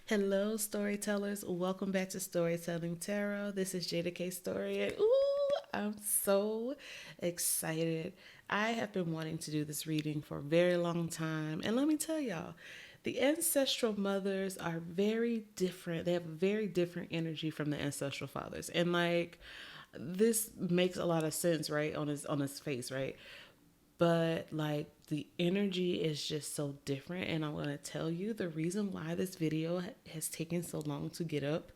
Hello, storytellers. Welcome back to Storytelling Tarot. This is Jeida K story, and I'm so excited. I have been wanting to do this reading for a very long time, and let me tell y'all, the ancestral mothers are very different. They have a very different energy from the ancestral fathers, and this makes a lot of sense, right? On his face, right? But like the energy is just so different, and I'm going to tell you the reason why this video has taken so long to get up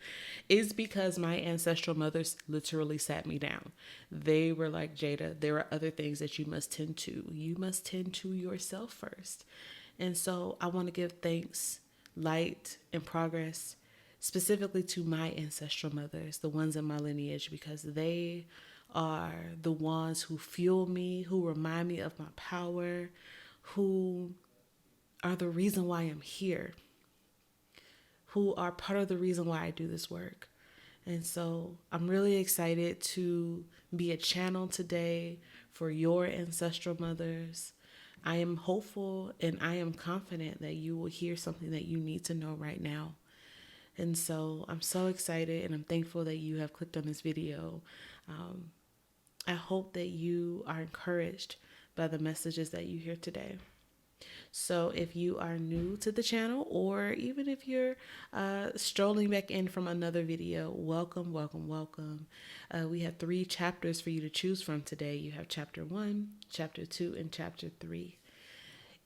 is because my ancestral mothers literally sat me down. They were like, Jada, there are other things that you must tend to. You must tend to yourself first. And so I want to give thanks, light, and progress specifically to my ancestral mothers, the ones in my lineage, because they are the ones who fuel me, who remind me of my power, who are the reason why I'm here, who are part of the reason why I do this work. And so I'm really excited to be a channel today for your ancestral mothers. I am hopeful and I am confident that you will hear something that you need to know right now. And so I'm so excited and I'm thankful that you have clicked on this video. I hope that you are encouraged by the messages that you hear today. So if you are new to the channel, or even if you're strolling back in from another video, welcome, welcome, welcome. We have 3 chapters for you to choose from today. You have chapter 1, chapter 2, and chapter 3.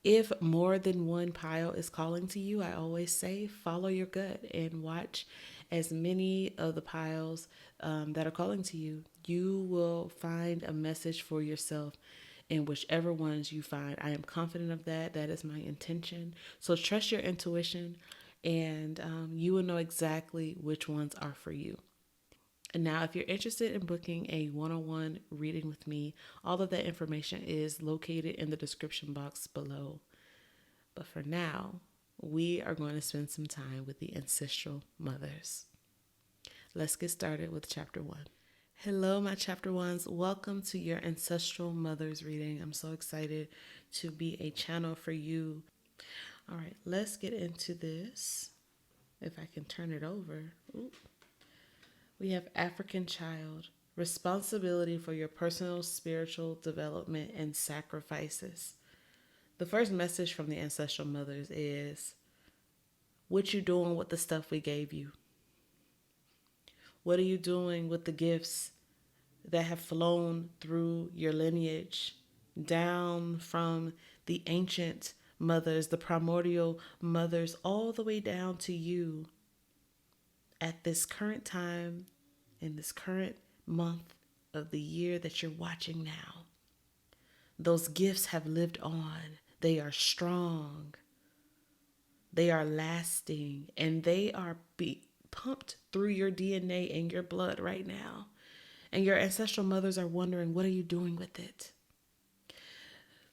If more than one pile is calling to you, I always say follow your gut and watch as many of the piles that are calling to you. You will find a message for yourself in whichever ones you find. I am confident of that. That is my intention. So trust your intuition, and you will know exactly which ones are for you. And now, if you're interested in booking a one-on-one reading with me, all of that information is located in the description box below. But for now, we are going to spend some time with the ancestral mothers. Let's get started with chapter 1. Hello, my chapter 1s. Welcome to your ancestral mothers reading. I'm so excited to be a channel for you. All right, let's get into this. If I can turn it over. Ooh. We have African child, responsibility for your personal spiritual development and sacrifices. The first message from the ancestral mothers is, what you doing with the stuff we gave you? What are you doing with the gifts that have flown through your lineage down from the ancient mothers, the primordial mothers, all the way down to you at this current time, in this current month of the year that you're watching now? Those gifts have lived on. They are strong. They are lasting, and they are pumped through your DNA and your blood right now. And your ancestral mothers are wondering, what are you doing with it?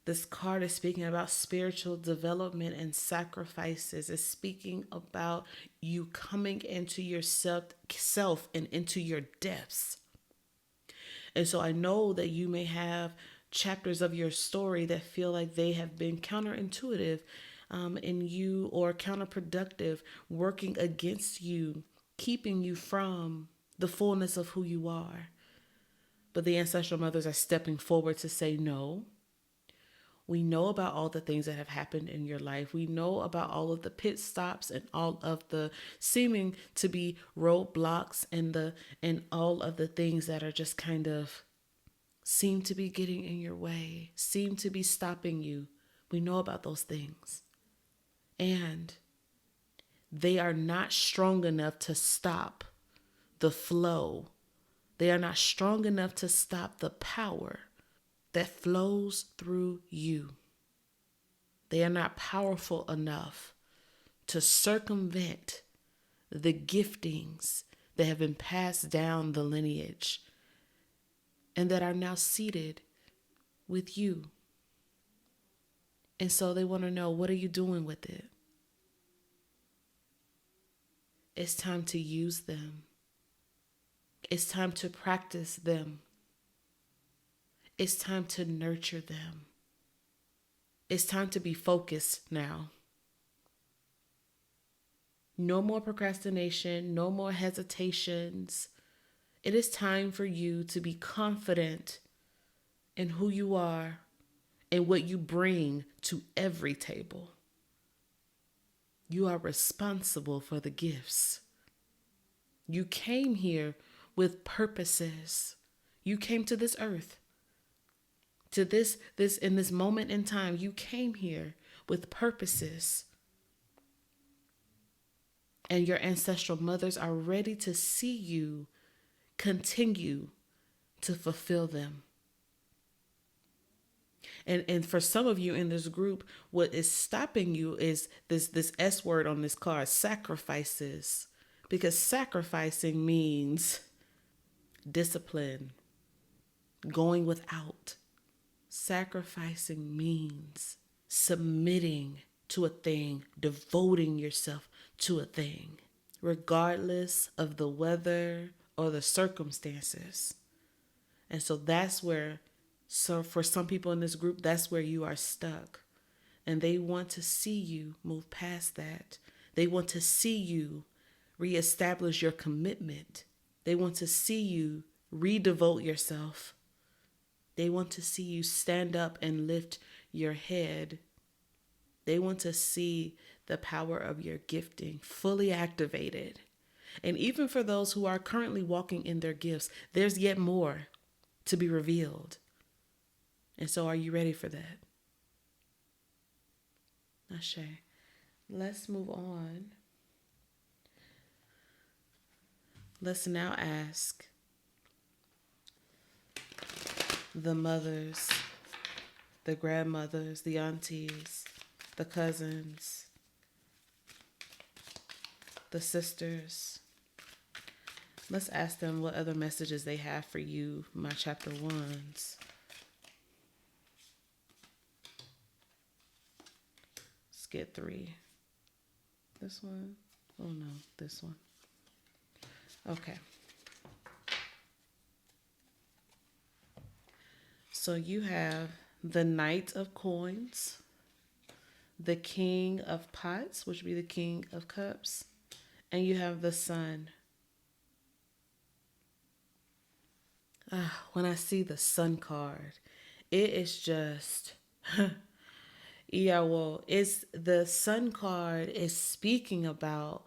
This card is speaking about spiritual development and sacrifices. It's speaking about you coming into yourself and into your depths. And so I know that you may have chapters of your story that feel like they have been counterintuitive in you, or counterproductive, working against you, keeping you from the fullness of who you are. But the ancestral mothers are stepping forward to say, no, we know about all the things that have happened in your life. We know about all of the pit stops and all of the seeming to be roadblocks and all of the things that are just kind of seem to be getting in your way, seem to be stopping you. We know about those things. And they are not strong enough to stop the flow. They are not strong enough to stop the power that flows through you. They are not powerful enough to circumvent the giftings that have been passed down the lineage and that are now seated with you. And so they want to know, what are you doing with it? It's time to use them. It's time to practice them. It's time to nurture them. It's time to be focused now. No more procrastination, no more hesitations. It is time for you to be confident in who you are and what you bring to every table. You are responsible for the gifts. You came here with purposes. You came to this earth. To this in this moment in time, you came here with purposes. And your ancestral mothers are ready to see you continue to fulfill them. And for some of you in this group, what is stopping you is this S word on this card, sacrifices. Because sacrificing means discipline, going without. Sacrificing means submitting to a thing, devoting yourself to a thing, regardless of the weather or the circumstances. And so that's where, so for some people in this group, that's where you are stuck. And they want to see you move past that. They want to see you reestablish your commitment. They want to see you redevote yourself. They want to see you stand up and lift your head. They want to see the power of your gifting fully activated. And even for those who are currently walking in their gifts, there's yet more to be revealed. And so are you ready for that? Ashe. Let's move on. Let's now ask the mothers, the grandmothers, the aunties, the cousins, the sisters. Let's ask them what other messages they have for you, my chapter ones. Let's get 3. This one? Oh no, this one. Okay. So you have the Knight of Coins, the King of Pots, which would be the King of Cups, and you have the Sun. When I see the Sun card, it is just, yeah, well, it's the Sun card is speaking about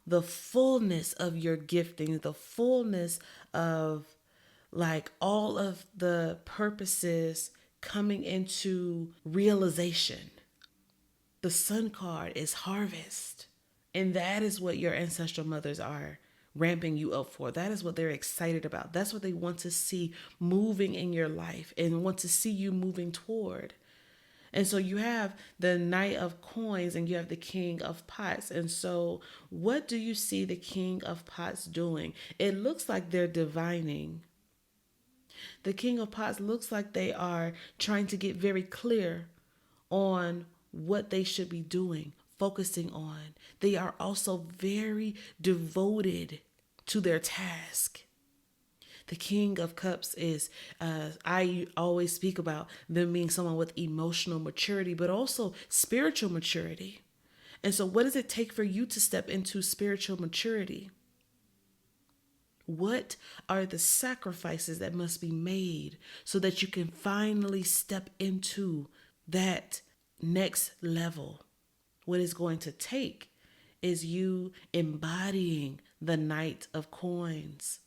the fullness of your gifting, the fullness of like all of the purposes coming into realization. The Sun card is harvest. And that is what your ancestral mothers are ramping you up for. That is what they're excited about. That's what they want to see moving in your life and want to see you moving toward. And so you have the Knight of Coins and you have the King of Pots. And so what do you see the King of Pots doing? It looks like they're divining. The King of Pots looks like they are trying to get very clear on what they should be doing, focusing on. They are also very devoted to their task. The King of Cups is, I always speak about them being someone with emotional maturity, but also spiritual maturity. And so what does it take for you to step into spiritual maturity? What are the sacrifices that must be made so that you can finally step into that next level? What it's going to take is you embodying the Knight of Coins.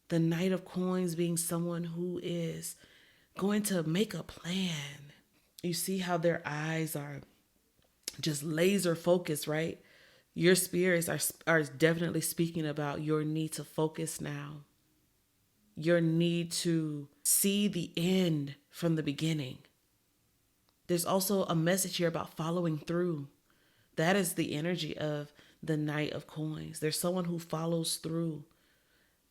The Knight of Coins being someone who is going to make a plan. You see how their eyes are just laser focused, right? Your spirits are definitely speaking about your need to focus now. Your need to see the end from the beginning. There's also a message here about following through. That is the energy of the Knight of Coins. There's someone who follows through.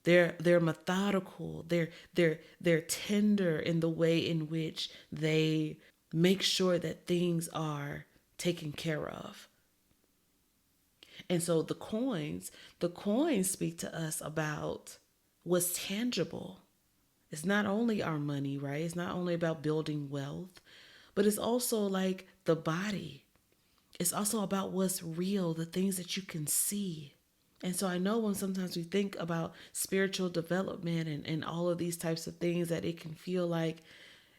They're methodical. They're tender in the way in which they make sure that things are taken care of. And so the coins speak to us about what's tangible. It's not only our money, right? It's not only about building wealth, but it's also like the body. It's also about what's real, the things that you can see. And so I know when sometimes we think about spiritual development and all of these types of things, that it can feel like,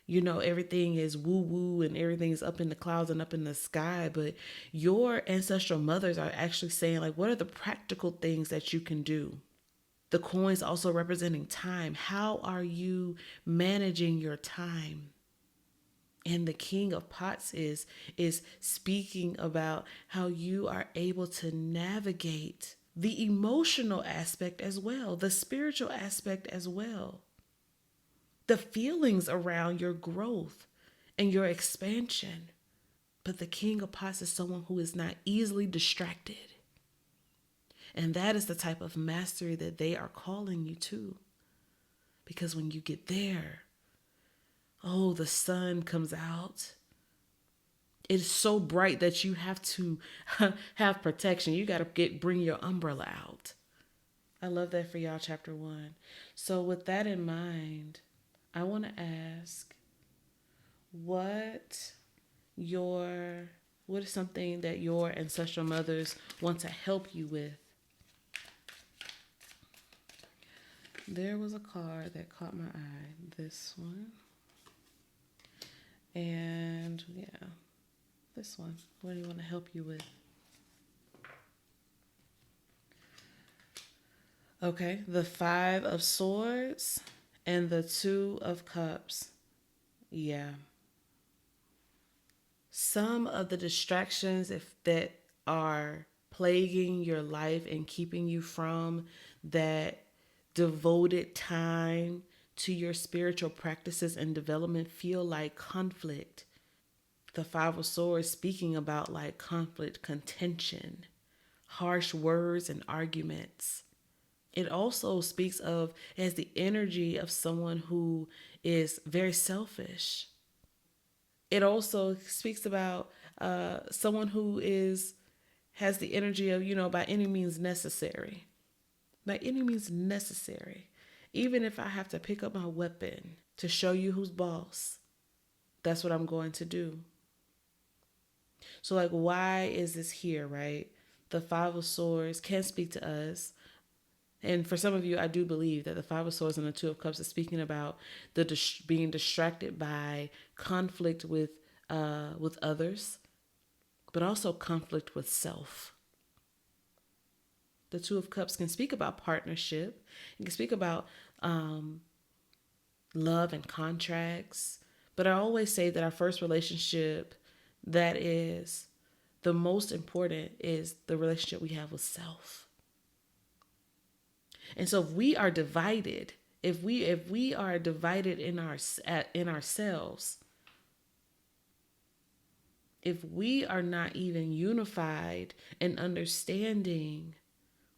everything is woo woo and everything's up in the clouds and up in the sky. But your ancestral mothers are actually saying, like, what are the practical things that you can do? The coins also representing time. How are you managing your time? And the King of Pots is speaking about how you are able to navigate the emotional aspect as well, the spiritual aspect as well, the feelings around your growth and your expansion. But the King of Pots is someone who is not easily distracted. And that is the type of mastery that they are calling you to. Because when you get there, oh, the sun comes out. It's so bright that you have to have protection. You got to bring your umbrella out. I love that for y'all, chapter 1. So with that in mind, I want to ask, what is something that your ancestral mothers want to help you with? There was a card that caught my eye, this one. And yeah, this one. What do you want to help you with? Okay, the 5 of Swords and the 2 of Cups. Yeah. Some of the distractions that are plaguing your life and keeping you from that devoted time to your spiritual practices and development feel like conflict. The 5 of Swords speaking about like conflict, contention, harsh words and arguments. It also speaks of as the energy of someone who is very selfish. It also speaks about someone who has the energy of, by any means necessary. By any means necessary. Even if I have to pick up my weapon to show you who's boss, that's what I'm going to do. So like, why is this here, right? The 5 of Swords can speak to us. And for some of you, I do believe that the 5 of Swords and the 2 of Cups is speaking about being distracted by conflict with others, but also conflict with self. The 2 of Cups can speak about partnership. It can speak about love and contracts. But I always say that our first relationship that is the most important is the relationship we have with self. And so if we are divided, if we are divided in ourselves, if we are not even unified in understanding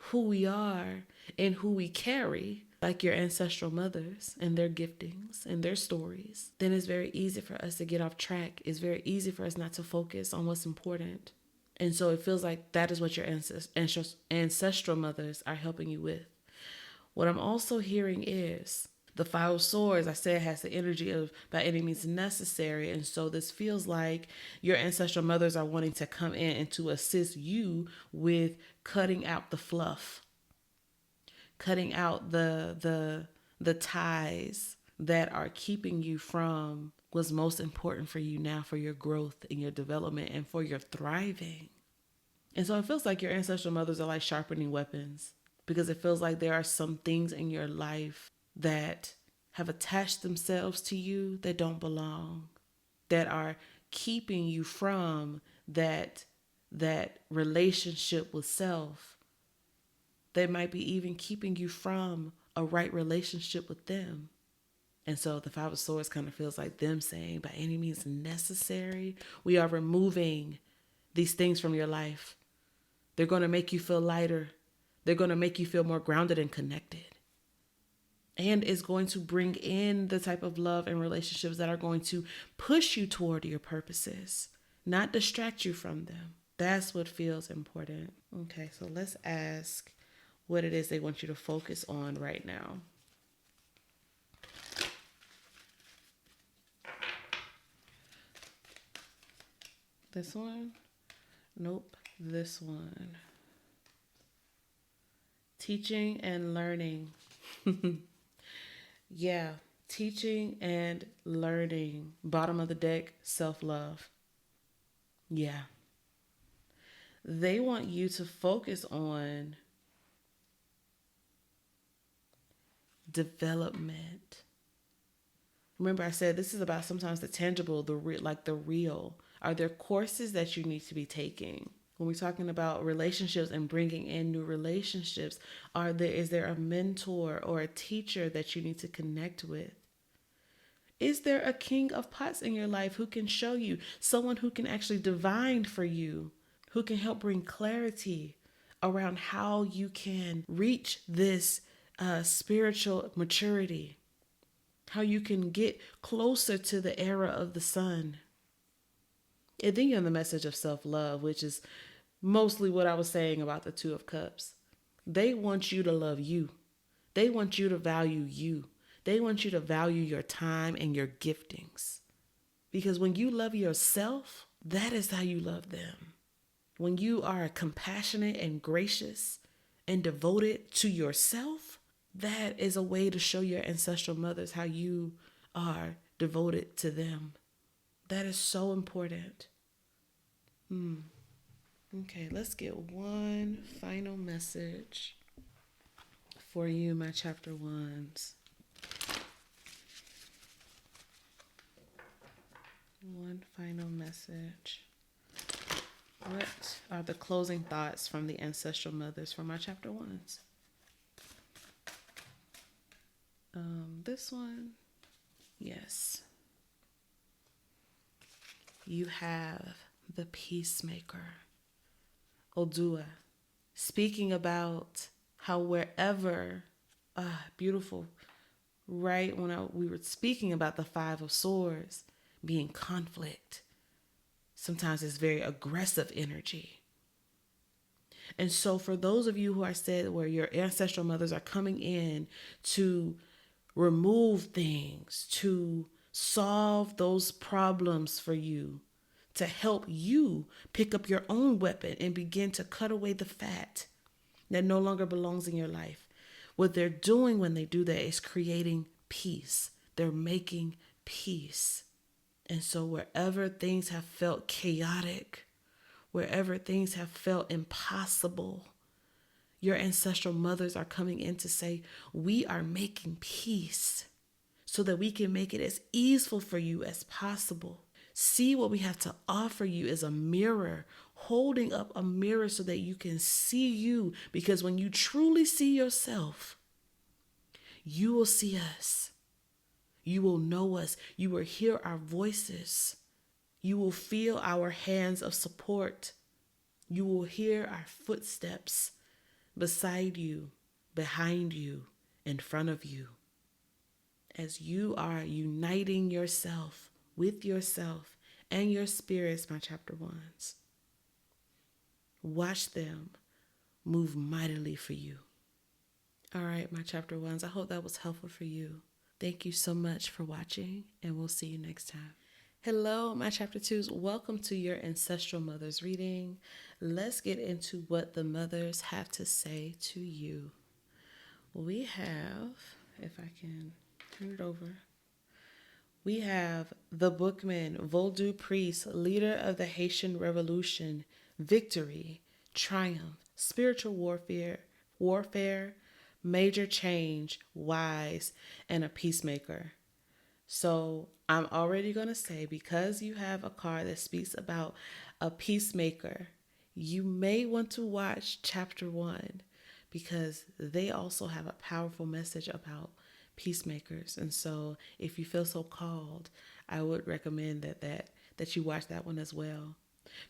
who we are and who we carry, like your ancestral mothers and their giftings and their stories, then it's very easy for us to get off track. It's very easy for us not to focus on what's important. And so it feels like that is what your ancestral mothers are helping you with. What I'm also hearing is the 5 of Swords, I said, has the energy of by any means necessary. And so this feels like your ancestral mothers are wanting to come in and to assist you with cutting out the fluff, cutting out the ties that are keeping you from what's most important for you now, for your growth and your development and for your thriving. And so it feels like your ancestral mothers are like sharpening weapons, because it feels like there are some things in your life that have attached themselves to you that don't belong, that are keeping you from that relationship with self. They might be even keeping you from a right relationship with them. And so the 5 of Swords kind of feels like them saying, by any means necessary, we are removing these things from your life. They're going to make you feel lighter. They're going to make you feel more grounded and connected. And it's going to bring in the type of love and relationships that are going to push you toward your purposes, not distract you from them. That's what feels important. Okay, so let's ask what it is they want you to focus on right now. This one, Nope, this one. Teaching and learning. Yeah, teaching and learning. Bottom of the deck, self-love. Yeah. They want you to focus on development. Remember, I said this is about sometimes the tangible, like the real. Are there courses that you need to be taking? When we're talking about relationships and bringing in new relationships, is there a mentor or a teacher that you need to connect with? Is there a king of pots in your life who can show you, someone who can actually divine for you, who can help bring clarity around how you can reach this spiritual maturity, how you can get closer to the era of the sun? And then you're in the message of self-love, which is mostly what I was saying about the Two of Cups. They want you to love you. They want you to value you. They want you to value your time and your giftings. Because when you love yourself, that is how you love them. When you are compassionate and gracious and devoted to yourself, that is a way to show your ancestral mothers how you are devoted to them. That is so important. Okay, let's get one final message for you, my chapter ones. One final message. What are the closing thoughts from the ancestral mothers for my chapter ones? This one, yes. You have the peacemaker, Odua, speaking about how wherever, beautiful, right when we were speaking about the Five of Swords being conflict, sometimes it's very aggressive energy. And so for those of you who are said where your ancestral mothers are coming in to remove things, to solve those problems for you, to help you pick up your own weapon and begin to cut away the fat that no longer belongs in your life. What they're doing when they do that is creating peace. They're making peace. And so wherever things have felt chaotic, wherever things have felt impossible, your ancestral mothers are coming in to say, we are making peace so that we can make it as easeful for you as possible. See what we have to offer you is a mirror, holding up a mirror so that you can see you. Because when you truly see yourself, you will see us. You will know us. You will hear our voices. You will feel our hands of support. You will hear our footsteps beside you, behind you, in front of you. As you are uniting yourself with yourself and your spirits, my chapter ones, watch them move mightily for you. All right, my chapter ones, I hope that was helpful for you. Thank you so much for watching, and we'll see you next time. Hello, my chapter twos. Welcome to your ancestral mothers reading. Let's get into what the mothers have to say to you. We have, if I can turn it over, we have the Bookman, Vodou priest, leader of the Haitian Revolution, victory, triumph, spiritual warfare, major change, wise, and a peacemaker. So I'm already going to say, because you have a card that speaks about a peacemaker, you may want to watch chapter 1 because they also have a powerful message about peacemakers. And so if you feel so called, I would recommend that you watch that one as well.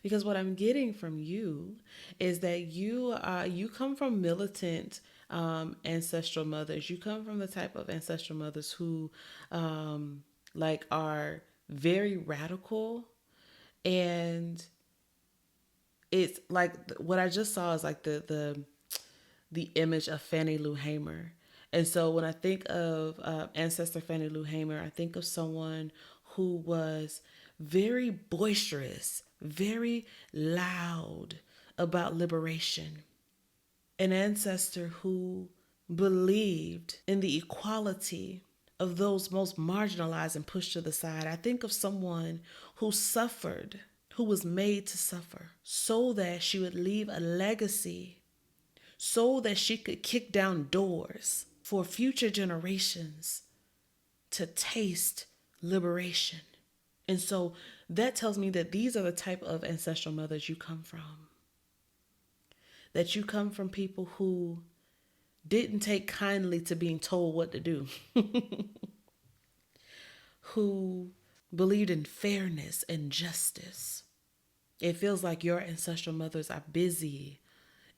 Because what I'm getting from you is that you come from militant ancestral mothers. You come from the type of ancestral mothers who are very radical, and it's like what I just saw is like the image of Fannie Lou Hamer. And so when I think of ancestor Fannie Lou Hamer, I think of someone who was very boisterous, very loud about liberation. An ancestor who believed in the equality of those most marginalized and pushed to the side. I think of someone who suffered, who was made to suffer, so that she would leave a legacy, so that she could kick down doors for future generations to taste liberation. And so that tells me that these are the type of ancestral mothers you come from. That you come from people who didn't take kindly to being told what to do, who believed in fairness and justice. It feels like your ancestral mothers are busy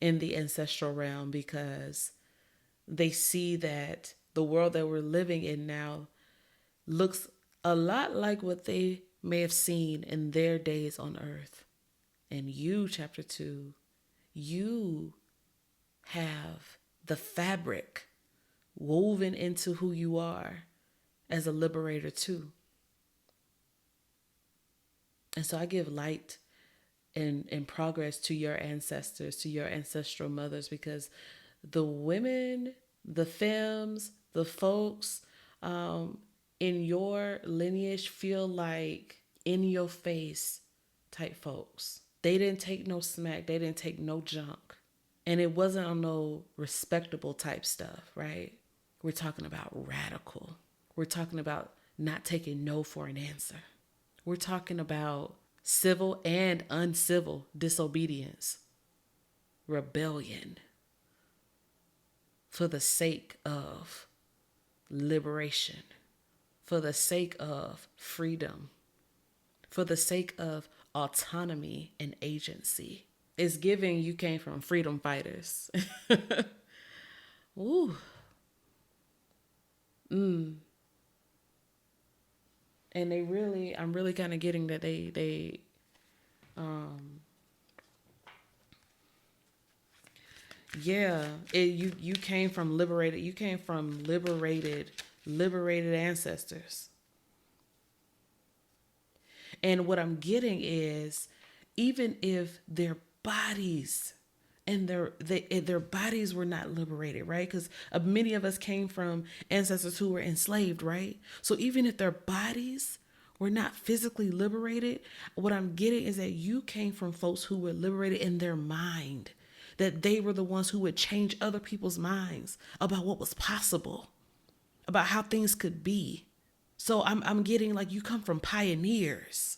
in the ancestral realm because they see that the world that we're living in now looks a lot like what they may have seen in their days on earth. And you, chapter 2, you have the fabric woven into who you are as a liberator too. And so I give light and progress to your ancestors, to your ancestral mothers, because the women, the femmes, the folks in your lineage feel like in your face type folks. They didn't take no smack. They didn't take no junk. And it wasn't on no respectable type stuff, right? We're talking about radical. We're talking about not taking no for an answer. We're talking about civil and uncivil disobedience, rebellion for the sake of liberation, for the sake of freedom, for the sake of autonomy and agency. It's giving you came from freedom fighters. Ooh. And I'm really kind of getting that you came from liberated ancestors. And what I'm getting is, even if their bodies and their bodies were not liberated, right? Because many of us came from ancestors who were enslaved, right? So even if their bodies were not physically liberated, what I'm getting is that you came from folks who were liberated in their mind, that they were the ones who would change other people's minds about what was possible, about how things could be. So I'm getting like you come from pioneers.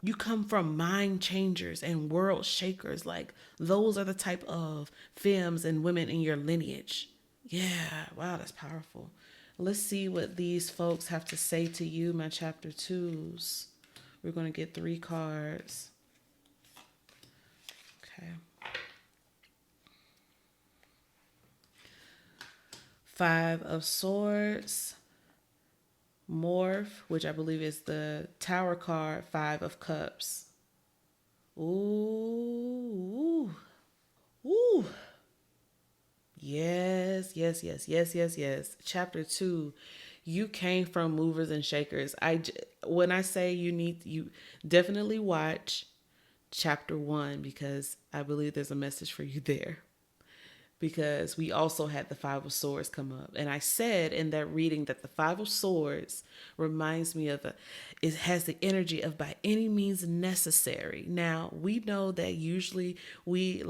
You come from mind changers and world shakers. Like those are the type of femmes and women in your lineage. Yeah, wow, that's powerful. Let's see what these folks have to say to you, my chapter 2s. We're going to get 3 cards. Okay. 5 of Swords. Morph, which I believe is the Tower card, 5 of Cups. Ooh. Ooh. Yes. Chapter 2, you came from movers and shakers. When I say you definitely watch chapter 1, because I believe there's a message for you there. Because we also had the 5 of Swords come up. And I said in that reading that the 5 of Swords reminds me of it has the energy of by any means necessary. Now, we know that usually we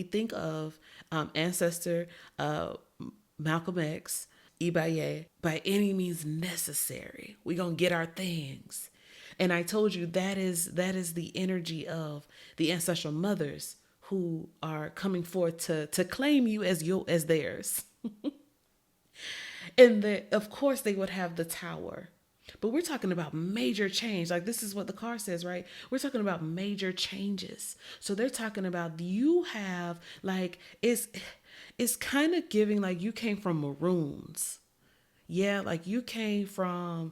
think of ancestor Malcolm X, Ibaye, by any means necessary. We're going to get our things. And I told you that is the energy of the ancestral mothers who are coming forth to claim you as theirs. And of course they would have the Tower. But we're talking about major change. Like this is what the card says, right? We're talking about major changes. So they're talking about you have like it's kind of giving like you came from maroons. Yeah, like you came from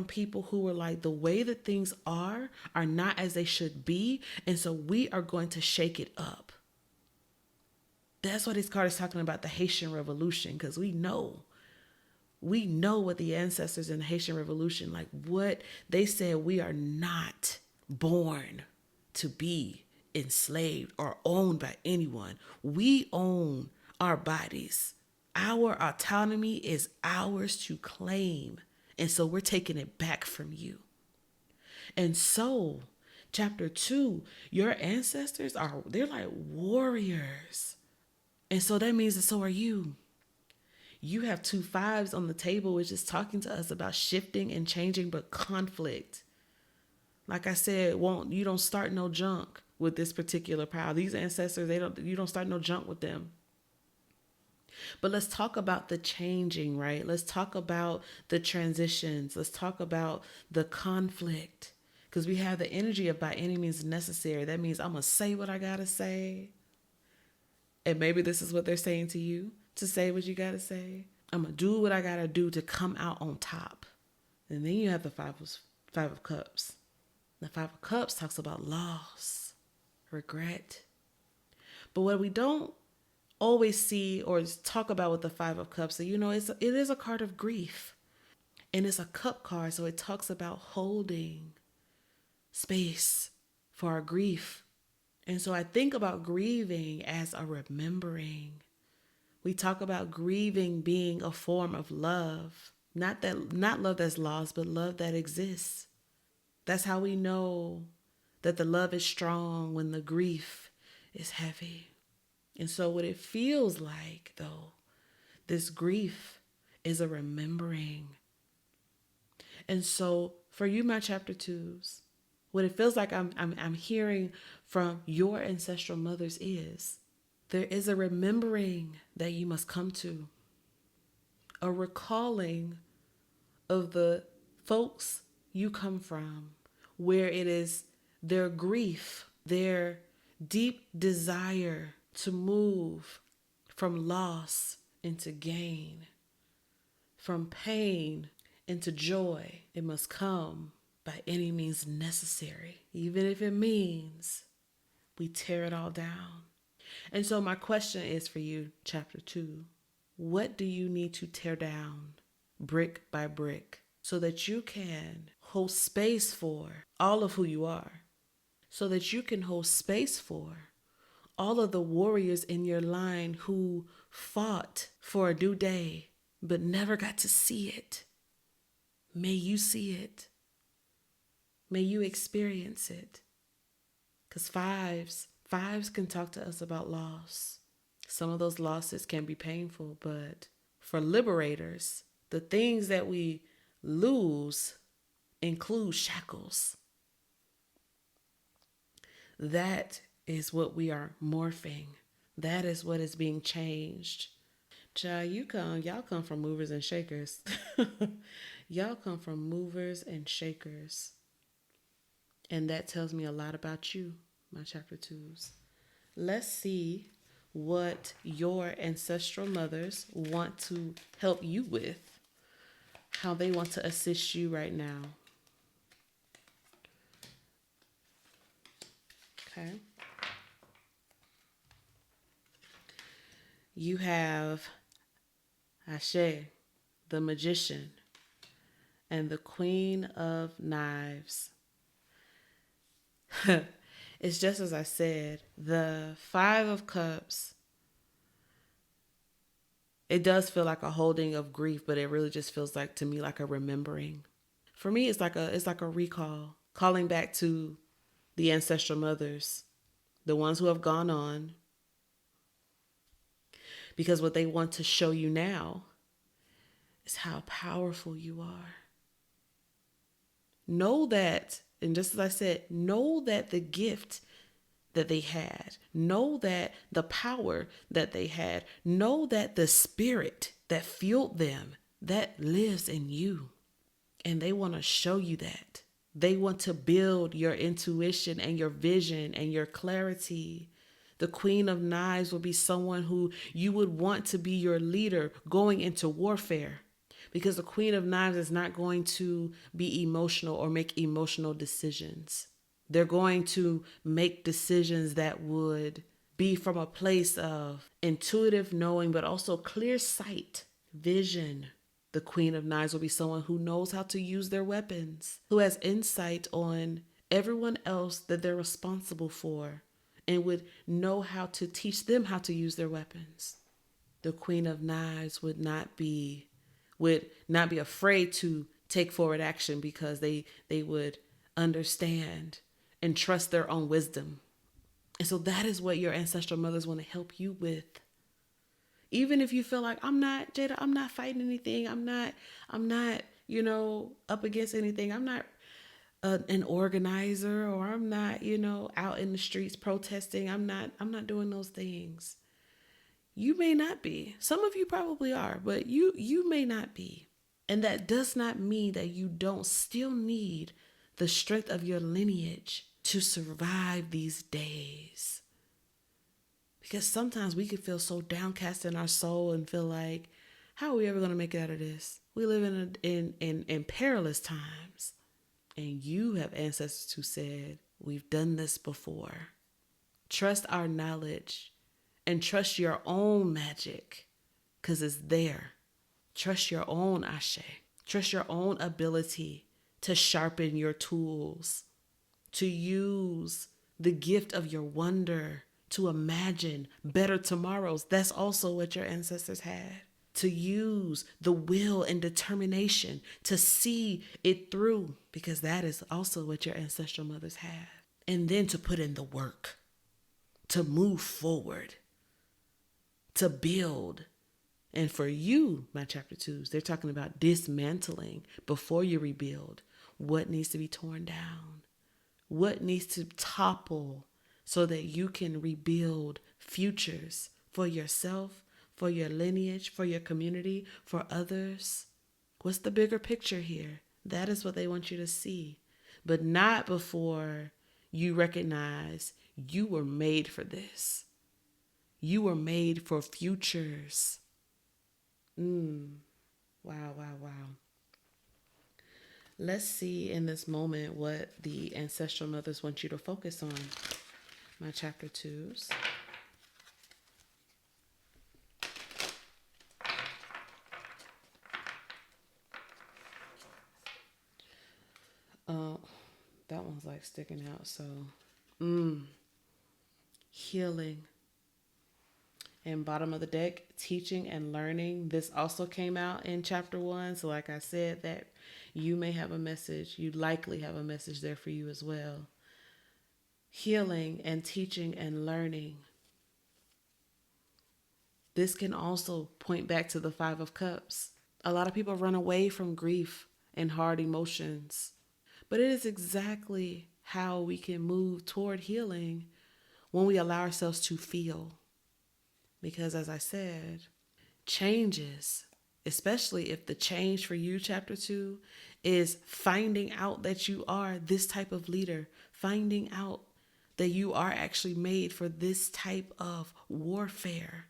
people who were like, the way that things are not as they should be. And so we are going to shake it up. That's what this card is talking about, the Haitian Revolution, because we know what the ancestors in the Haitian Revolution, like what they said, we are not born to be enslaved or owned by anyone. We own our bodies. Our autonomy is ours to claim. And so we're taking it back from you. And so, chapter 2, your ancestors they're like warriors. And so that means that so are you. You have 2 fives on the table, which is talking to us about shifting and changing, but conflict. Like I said, you don't start no junk with this particular pile. These ancestors, you don't start no junk with them. But let's talk about the changing, right? Let's talk about the transitions. Let's talk about the conflict. Because we have the energy of by any means necessary. That means I'm going to say what I got to say. And maybe this is what they're saying to you, to say what you got to say. I'm going to do what I got to do to come out on top. And then you have the Five of Cups. The Five of Cups talks about loss, regret. But what we don't always see or talk about with the Five of Cups, so it is a card of grief. And it's a cup card, so it talks about holding space for our grief. And so I think about grieving as a remembering. We talk about grieving being a form of love. Not love that's lost, but love that exists. That's how we know that the love is strong when the grief is heavy. And so what it feels like, though, this grief is a remembering. And so for you, my chapter 2s, what it feels like I'm hearing from your ancestral mothers is there is a remembering that you must come to, a recalling of the folks you come from, where it is their grief, their deep desire to move from loss into gain, from pain into joy. It must come by any means necessary, even if it means we tear it all down. And so my question is for you, chapter 2, what do you need to tear down brick by brick so that you can hold space for all of who you are, so that you can hold space for all of the warriors in your line who fought for a new day but never got to see it? May you see it. May you experience it. Because fives can talk to us about loss. Some of those losses can be painful, but for liberators, the things that we lose include shackles. That is what we are morphing. That is what is being changed. Child, y'all come from movers and shakers. Y'all come from movers and shakers. And that tells me a lot about you, my chapter 2s. Let's see what your ancestral mothers want to help you with, how they want to assist you right now. Okay. You have Ashe, the Magician, and the Queen of Knives. It's just as I said, the Five of Cups, it does feel like a holding of grief, but it really just feels like, to me, like a remembering. For me, it's like a recall, calling back to the ancestral mothers, the ones who have gone on, because what they want to show you now is how powerful you are. Know that, and just as I said, know that the gift that they had, know that the power that they had, know that the spirit that fueled them, that lives in you. And they want to show you that. They want to build your intuition and your vision and your clarity. The Queen of Knives will be someone who you would want to be your leader going into warfare, because the Queen of Knives is not going to be emotional or make emotional decisions. They're going to make decisions that would be from a place of intuitive knowing, but also clear sight, vision. The Queen of Knives will be someone who knows how to use their weapons, who has insight on everyone else that they're responsible for and would know how to teach them how to use their weapons. The Queen of Knives would not be afraid to take forward action because they would understand and trust their own wisdom. And so that is what your ancestral mothers want to help you with. Even if you feel like, I'm not, Jeida, I'm not fighting anything. I'm not, up against anything. I'm not an organizer, or I'm not, out in the streets protesting. I'm not doing those things. You may not be. Some of you probably are, but you may not be. And that does not mean that you don't still need the strength of your lineage to survive these days. Because sometimes we can feel so downcast in our soul and feel like, how are we ever going to make it out of this? We live in perilous times. And you have ancestors who said, we've done this before. Trust our knowledge and trust your own magic, because it's there. Trust your own ashe. Trust your own ability to sharpen your tools, to use the gift of your wonder, to imagine better tomorrows. That's also what your ancestors had. To use the will and determination to see it through, because that is also what your ancestral mothers have. And then to put in the work, to move forward, to build. And for you, my chapter 2s, they're talking about dismantling before you rebuild. What needs to be torn down? What needs to topple so that you can rebuild futures for yourself, for your lineage, for your community, for others? What's the bigger picture here? That is what they want you to see, but not before you recognize you were made for this. You were made for futures. Wow. Let's see in this moment what the ancestral mothers want you to focus on, my chapter 2s. That one's like sticking out. So, healing. And bottom of the deck, teaching and learning. This also came out in chapter 1. So like I said, that you may have a message. You likely have a message there for you as well. Healing and teaching and learning. This can also point back to the 5 of Cups. A lot of people run away from grief and hard emotions. But it is exactly how we can move toward healing when we allow ourselves to feel. Because as I said, changes, especially if the change for you, chapter 2, is finding out that you are this type of leader, finding out that you are actually made for this type of warfare.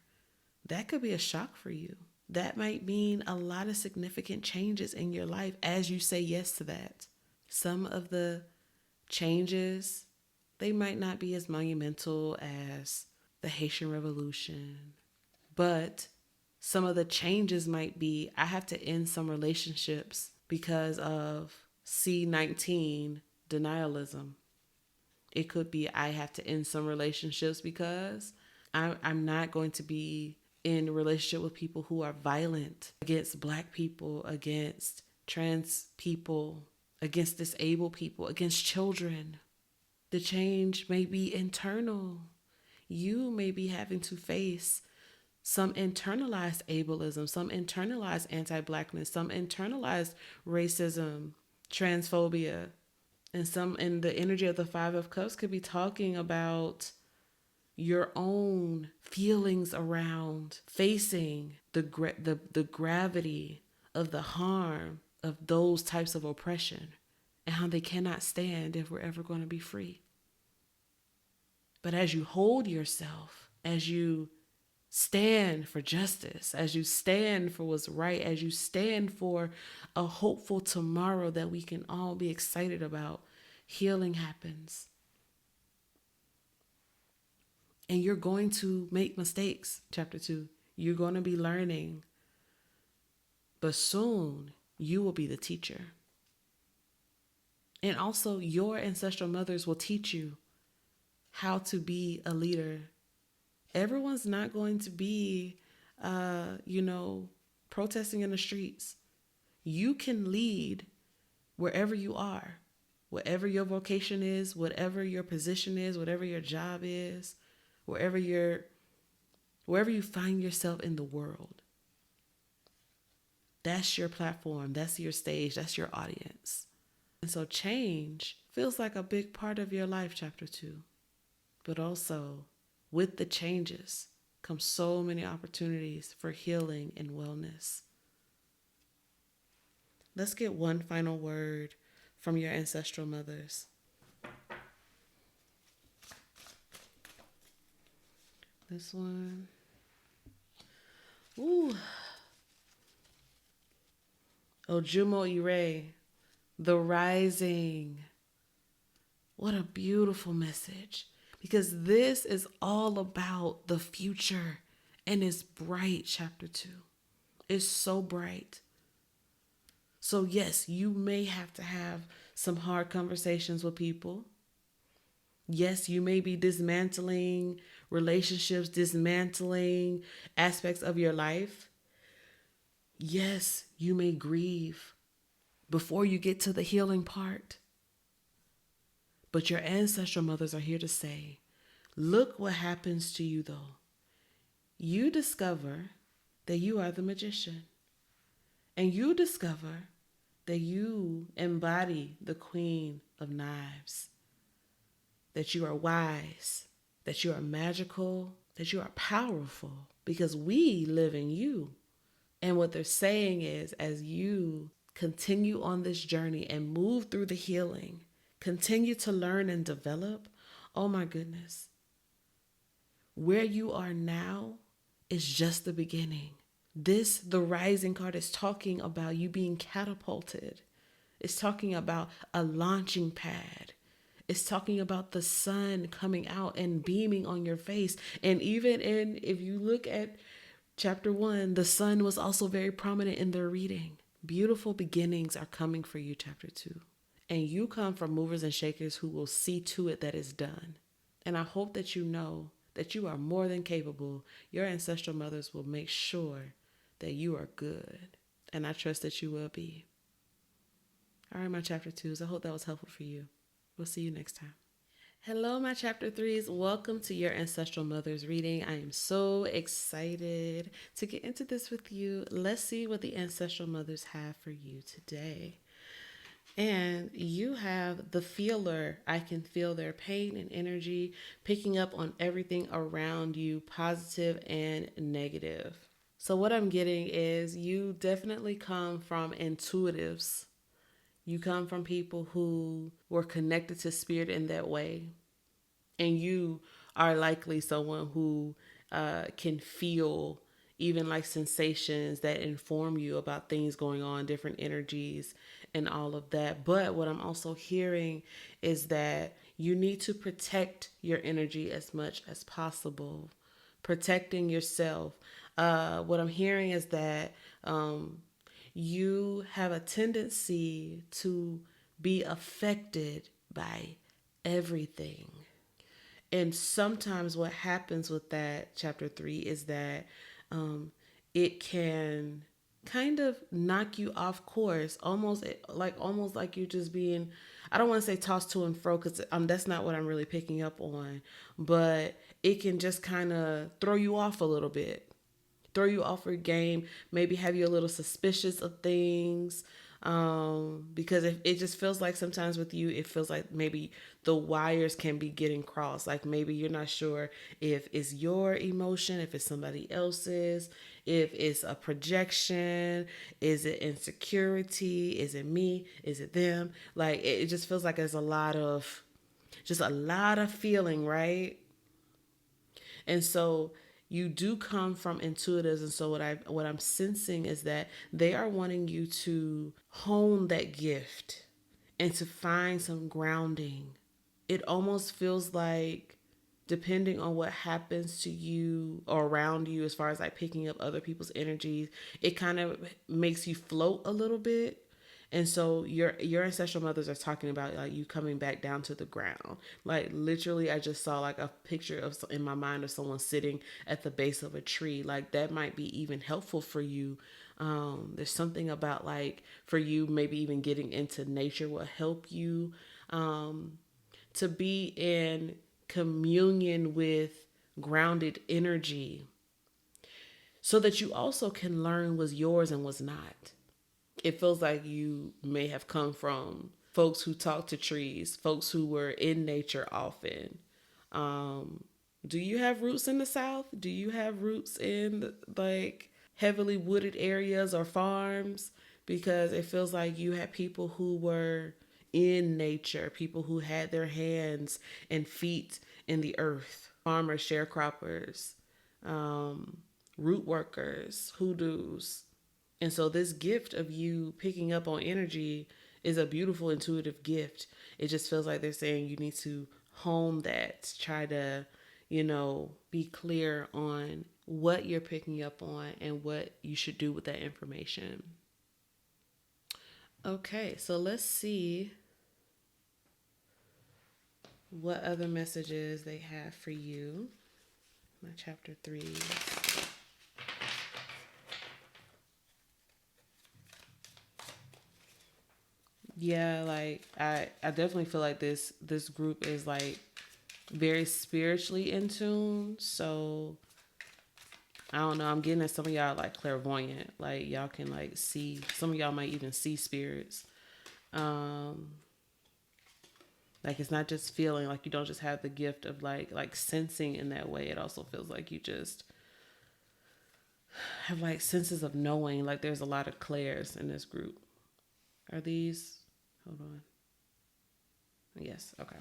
That could be a shock for you. That might mean a lot of significant changes in your life as you say yes to that. Some of the changes, they might not be as monumental as the Haitian Revolution, but some of the changes might be, I have to end some relationships because of C19 denialism. It could be, I have to end some relationships because I'm not going to be in a relationship with people who are violent against Black people, against trans people, against disabled people, against children. The change may be internal. You may be having to face some internalized ableism, some internalized anti-Blackness, some internalized racism, transphobia. And some in the energy of the 5 of Cups could be talking about your own feelings around facing the gravity of the harm of those types of oppression and how they cannot stand if we're ever going to be free. But as you hold yourself, as you stand for justice, as you stand for what's right, as you stand for a hopeful tomorrow that we can all be excited about, healing happens. And you're going to make mistakes, chapter 2. You're going to be learning. But soon, you will be the teacher. And also, your ancestral mothers will teach you how to be a leader. Everyone's not going to be, protesting in the streets. You can lead wherever you are, whatever your vocation is, whatever your position is, whatever your job is, wherever you find yourself in the world. That's your platform, that's your stage, that's your audience. And so change feels like a big part of your life, chapter 2. But also, with the changes come so many opportunities for healing and wellness. Let's get one final word from your ancestral mothers. This one. Ooh. Ojumo Ire, the rising. What a beautiful message. Because this is all about the future. And it's bright, chapter 2. It's so bright. So yes, you may have to have some hard conversations with people. Yes, you may be dismantling relationships, dismantling aspects of your life. Yes, you may grieve before you get to the healing part. But your ancestral mothers are here to say, look what happens to you though. You discover that you are the magician. And you discover that you embody the Queen of Knives. That you are wise, that you are magical, that you are powerful, because we live in you. And what they're saying is, as you continue on this journey and move through the healing, continue to learn and develop, oh my goodness, where you are now is just the beginning. The rising card is talking about you being catapulted. It's talking about a launching pad. It's talking about the sun coming out and beaming on your face. And if you look at chapter 1, the sun was also very prominent in their reading. Beautiful beginnings are coming for you, chapter 2. And you come from movers and shakers who will see to it that it's done. And I hope that you know that you are more than capable. Your ancestral mothers will make sure that you are good. And I trust that you will be. All right, my chapter 2s. I hope that was helpful for you. We'll see you next time. Hello, my chapter 3s. Welcome to your ancestral mothers reading. I am so excited to get into this with you. Let's see what the ancestral mothers have for you today. And you have the feeler. I can feel their pain and energy, picking up on everything around you, positive and negative. So what I'm getting is you definitely come from intuitives. You come from people who were connected to spirit in that way. And you are likely someone who can feel even like sensations that inform you about things going on, different energies and all of that. But what I'm also hearing is that you need to protect your energy as much as possible. Protecting yourself. What I'm hearing is that you have a tendency to be affected by everything. And sometimes what happens with that, chapter 3, is that it can kind of knock you off course, almost like you're just being, I don't want to say tossed to and fro, because that's not what I'm really picking up on, but it can just kind of throw you off a little bit. Throw you off your game, maybe have you a little suspicious of things, because it just feels like sometimes with you, it feels like maybe the wires can be getting crossed. Like maybe you're not sure if it's your emotion, if it's somebody else's, if it's a projection, is it insecurity, is it me, is it them? Like it just feels like there's a lot of feeling, right? And so you do come from intuitives, and so what I'm sensing is that they are wanting you to hone that gift and to find some grounding. It almost feels like, depending on what happens to you or around you, as far as like picking up other people's energies, it kind of makes you float a little bit. And so your ancestral mothers are talking about like you coming back down to the ground. Like literally, I just saw like a picture of in my mind of someone sitting at the base of a tree. Like that might be even helpful for you. There's something about like for you, maybe even getting into nature will help you to be in communion with grounded energy, so that you also can learn what's yours and what's not. It feels like you may have come from folks who talk to trees, folks who were in nature often. Do you have roots in the South? Do you have roots in like heavily wooded areas or farms? Because it feels like you had people who were in nature, people who had their hands and feet in the earth, farmers, sharecroppers, root workers, hoodoos. And so this gift of you picking up on energy is a beautiful intuitive gift. It just feels like they're saying you need to hone that, try to, be clear on what you're picking up on and what you should do with that information. Okay, so let's see what other messages they have for you. My chapter 3. Yeah, like I definitely feel like this group is like very spiritually in tune. So I don't know, I'm getting that some of y'all like clairvoyant. Like y'all can like see, some of y'all might even see spirits. Like it's not just feeling, like you don't just have the gift of like sensing in that way. It also feels like you just have like senses of knowing. Like there's a lot of clairs in this group. Are these, hold on. Yes, okay.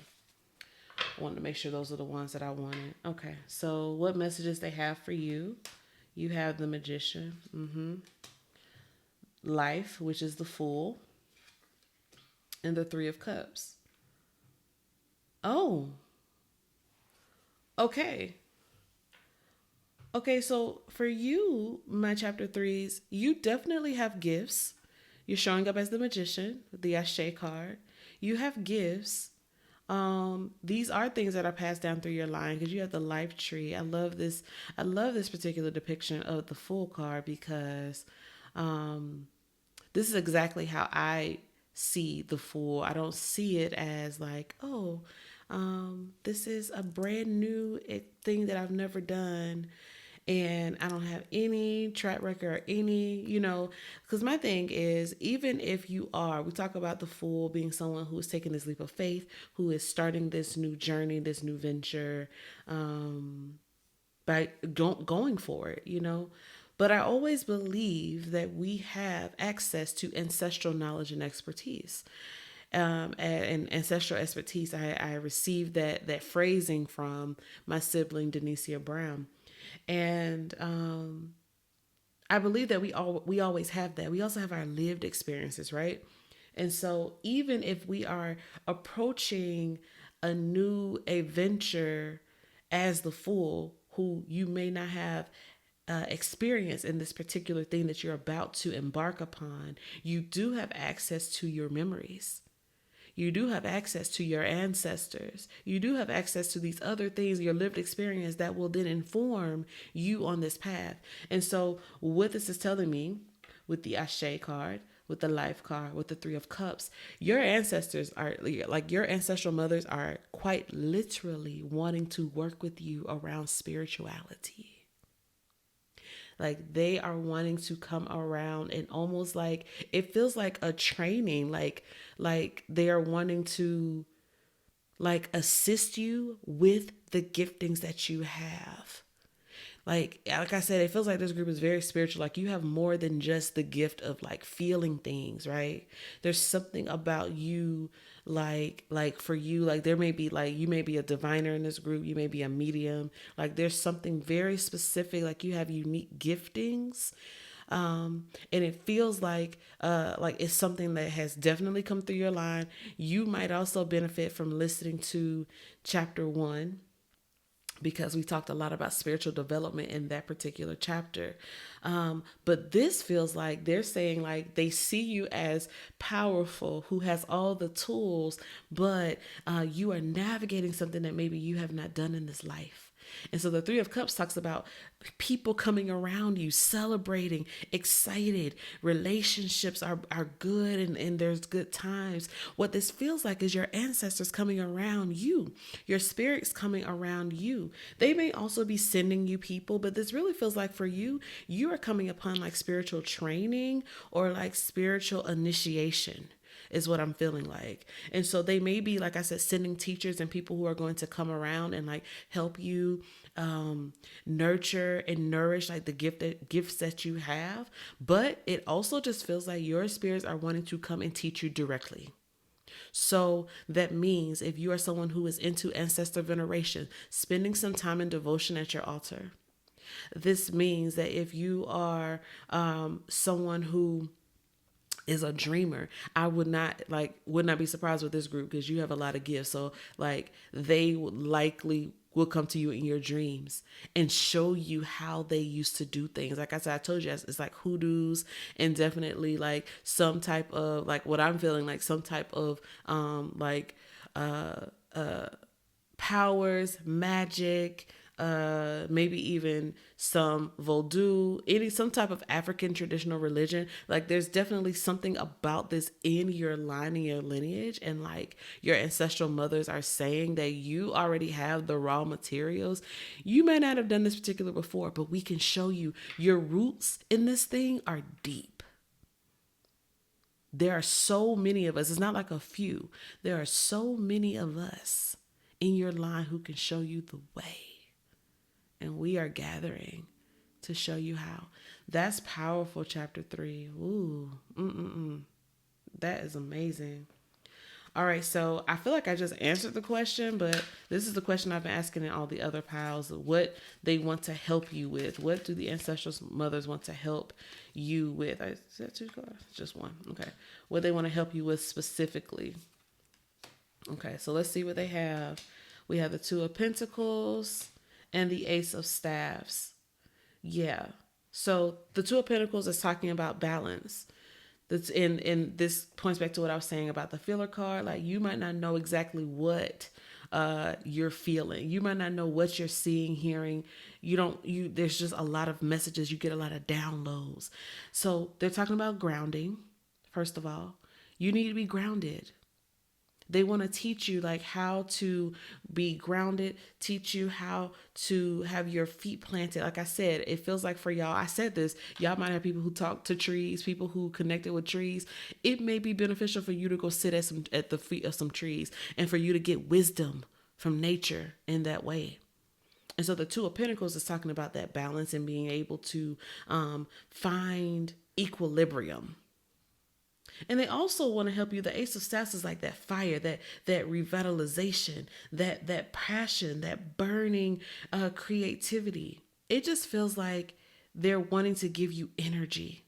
I wanted to make sure those are the ones that I wanted. Okay, so what messages they have for you? You have the Magician, Life, which is the Fool, and the Three of Cups. Oh, okay. Okay, so for you, my chapter 3s, you definitely have gifts. You're showing up as the Magician, the Ashe card. You have gifts. These are things that are passed down through your line because you have the life tree. I love this. I love this particular depiction of the Fool card because this is exactly how I see the Fool. I don't see it as like, oh, this is a brand new thing that I've never done. And I don't have any track record or any, because my thing is, even if you are, we talk about the Fool being someone who is taking this leap of faith, who is starting this new journey, this new venture, by going for it. But I always believe that we have access to ancestral knowledge and expertise. And ancestral expertise, I received that phrasing from my sibling, Denicia Brown. And I believe that we always have that. We also have our lived experiences, right? And so even if we are approaching a new adventure as the Fool, who you may not have experience in this particular thing that you're about to embark upon, you do have access to your memories. You do have access to your ancestors. You do have access to these other things, your lived experience that will then inform you on this path. And so what this is telling me with the Ashe card, with the Life card, with the Three of Cups, your ancestors are like, your ancestral mothers are quite literally wanting to work with you around spirituality. Like they are wanting to come around and almost like it feels like a training, like they are wanting to like assist you with the giftings that you have. Like I said, it feels like this group is very spiritual. Like you have more than just the gift of like feeling things, right? There's something about you, like for you, like there may be like, you may be a diviner in this group, you may be a medium. Like there's something very specific, like you have unique giftings. And it feels like it's something that has definitely come through your line. You might also benefit from listening to chapter 1, because we talked a lot about spiritual development in that particular chapter. But this feels like they're saying like they see you as powerful, who has all the tools, but you are navigating something that maybe you have not done in this life. And so the Three of Cups talks about people coming around you, celebrating, excited. Relationships are good, and there's good times. What this feels like is your ancestors coming around you, your spirits coming around you. They may also be sending you people, but this really feels like for you, you are coming upon like spiritual training or like spiritual initiation is what I'm feeling like. And so they may be, like I said, sending teachers and people who are going to come around and like help you nurture and nourish like the gifts that you have. But it also just feels like your spirits are wanting to come and teach you directly. So that means if you are someone who is into ancestor veneration, spending some time in devotion at your altar. This means that if you are someone who is a dreamer, I would not be surprised with this group because you have a lot of gifts. So like they would likely will come to you in your dreams and show you how they used to do things. Like I said, I told you it's like hoodoos, and definitely like some type of like what I'm feeling like some type of powers, magic, maybe even some voodoo, some type of African traditional religion. Like there's definitely something about this in your line, in your lineage, and like your ancestral mothers are saying that you already have the raw materials. You may not have done this particular before, but we can show you your roots in this thing are deep. There are so many of us. It's not like a few. There are so many of us in your line who can show you the way. And we are gathering to show you how. That's powerful, chapter 3. Ooh, that is amazing. All right, so I feel like I just answered the question, but this is the question I've been asking in all the other piles. What they want to help you with. What do the ancestral mothers want to help you with? Is that 2 cards? Just 1. Okay. What they want to help you with specifically. Okay, so let's see what they have. We have the 2 of Pentacles and the Ace of Staffs. Yeah. So the 2 of Pentacles is talking about balance. That's in this points back to what I was saying about the filler card. Like you might not know exactly what you're feeling. You might not know what you're seeing, hearing. There's just a lot of messages. You get a lot of downloads. So they're talking about grounding. First of all, you need to be grounded. They want to teach you like how to be grounded, teach you how to have your feet planted. Like I said, it feels like for y'all, I said this, y'all might have people who talk to trees, people who connected with trees. It may be beneficial for you to go sit at the feet of some trees and for you to get wisdom from nature in that way. And so the 2 of Pentacles is talking about that balance and being able to find equilibrium. And they also want to help you. The Ace of Staffs is like that fire, that revitalization, that passion, that burning creativity. It just feels like they're wanting to give you energy.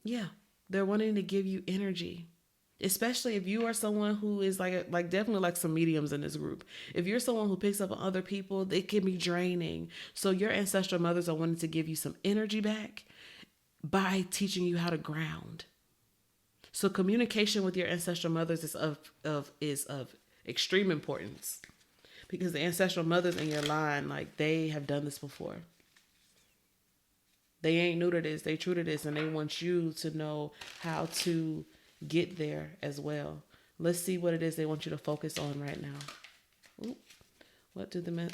Yeah, they're wanting to give you energy. Especially if you are someone who is like definitely like some mediums in this group. If you're someone who picks up on other people, it can be draining. So your ancestral mothers are wanting to give you some energy back by teaching you how to ground. So communication with your ancestral mothers is of extreme importance, because the ancestral mothers in your line, like they have done this before. They ain't new to this, they true to this, and they want you to know how to get there as well. Let's see what it is they want you to focus on right now. Ooh, what do the men?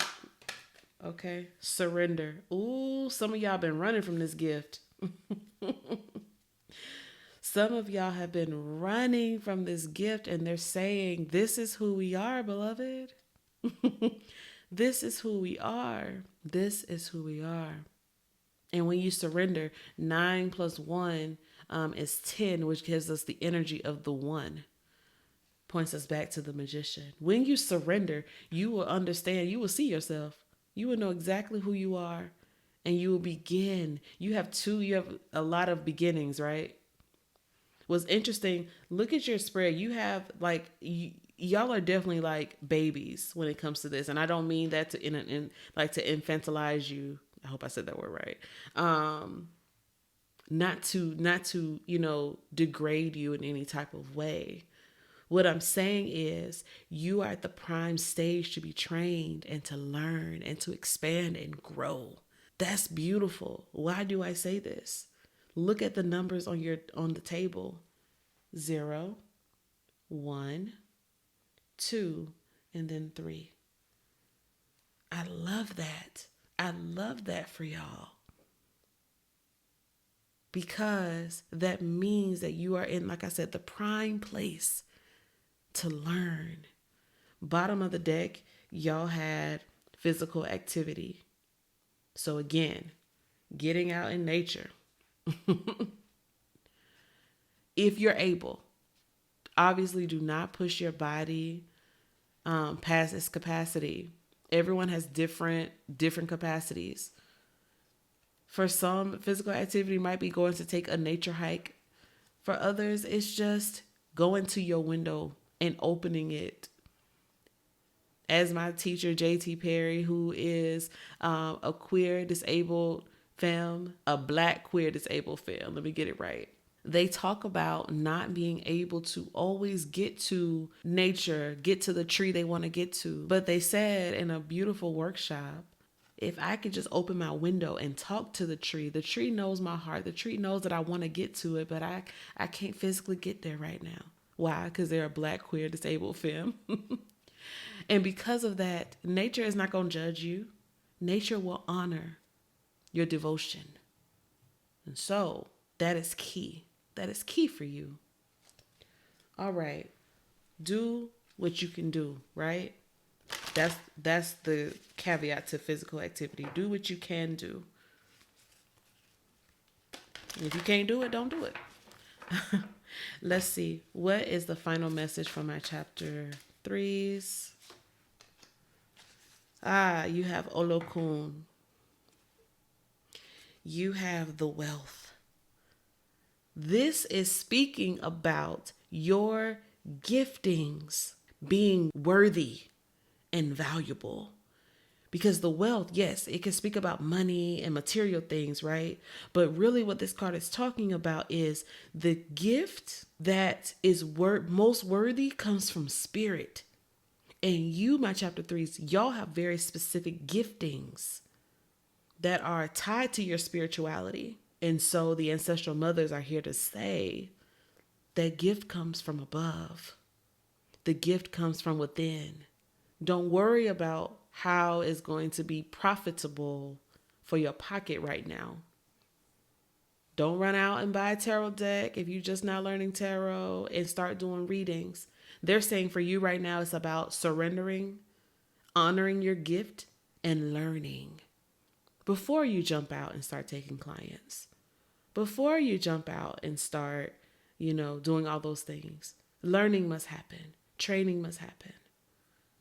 Okay, surrender. Ooh, some of y'all been running from this gift. Some of y'all have been running from this gift, and they're saying, this is who we are, beloved. This is who we are. This is who we are. And when you surrender, 9 plus 1 is 10, which gives us the energy of the 1. Points us back to the magician. When you surrender, you will understand, you will see yourself. You will know exactly who you are. And you will begin. You have a lot of beginnings, right? What's interesting, look at your spread. You have y'all are definitely like babies when it comes to this, and I don't mean that to like to infantilize you. I hope I said that word right. Not to degrade you in any type of way. What I'm saying is you are at the prime stage to be trained and to learn and to expand and grow. That's beautiful. Why do I say this? Look at the numbers on the table. 0, 1, 2, and then 3. I love that. I love that for y'all. Because that means that you are in, like I said, the prime place to learn. Bottom of the deck, y'all had physical activity. So again, getting out in nature. If you're able, obviously do not push your body past its capacity. Everyone has different capacities. For some, physical activity might be going to take a nature hike. For others, it's just going to your window and opening it. As my teacher, J.T. Perry, who is a queer disabled femme, a Black queer disabled femme, let me get it right. They talk about not being able to always get to nature, get to the tree they want to get to. But they said in a beautiful workshop, if I could just open my window and talk to the tree knows my heart. The tree knows that I want to get to it, but I can't physically get there right now. Why? Because they're a Black, queer, disabled femme. And because of that, nature is not going to judge you. Nature will honor your devotion. And so that is key. That is key for you. All right. Do what you can do, right? That's the caveat to physical activity. Do what you can do. And if you can't do it, don't do it. Let's see. What is the final message from my chapter 3s? You have Olokun. You have the wealth. This is speaking about your giftings being worthy and valuable. Because the wealth, yes, it can speak about money and material things, right? But really what this card is talking about is the gift that is most worthy comes from spirit. And you, my chapter 3s, y'all have very specific giftings that are tied to your spirituality. And so the ancestral mothers are here to say that gift comes from above. The gift comes from within. Don't worry about how it's going to be profitable for your pocket right now. Don't run out and buy a tarot deck if you're just now learning tarot and start doing readings. They're saying for you right now, it's about surrendering, honoring your gift, and learning. Before you jump out and start taking clients. Before you jump out and start, doing all those things. Learning must happen. Training must happen.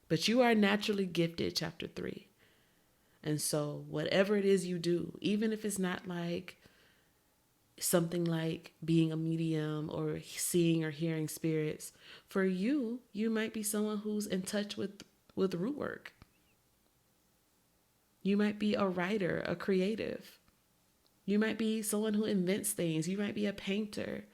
But you are naturally gifted, chapter 3. And so whatever it is you do, even if it's not like something like being a medium or seeing or hearing spirits, for you might be someone who's in touch with root work. You might be a writer, a creative. You might be someone who invents things. You might be a painter.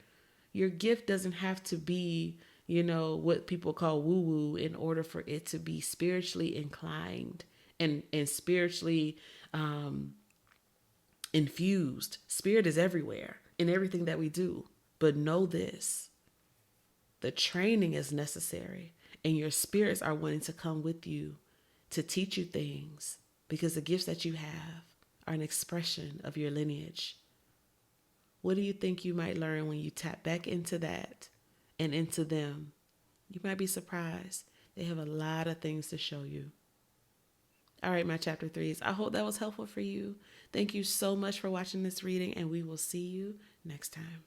Your gift doesn't have to be, what people call woo-woo in order for it to be spiritually inclined and spiritually infused. Spirit is everywhere in everything that we do. But know this, the training is necessary and your spirits are wanting to come with you to teach you things because the gifts that you have are an expression of your lineage. What do you think you might learn when you tap back into that and into them? You might be surprised. They have a lot of things to show you. All right, my chapter 3s. I hope that was helpful for you. Thank you so much for watching this reading, and we will see you next time.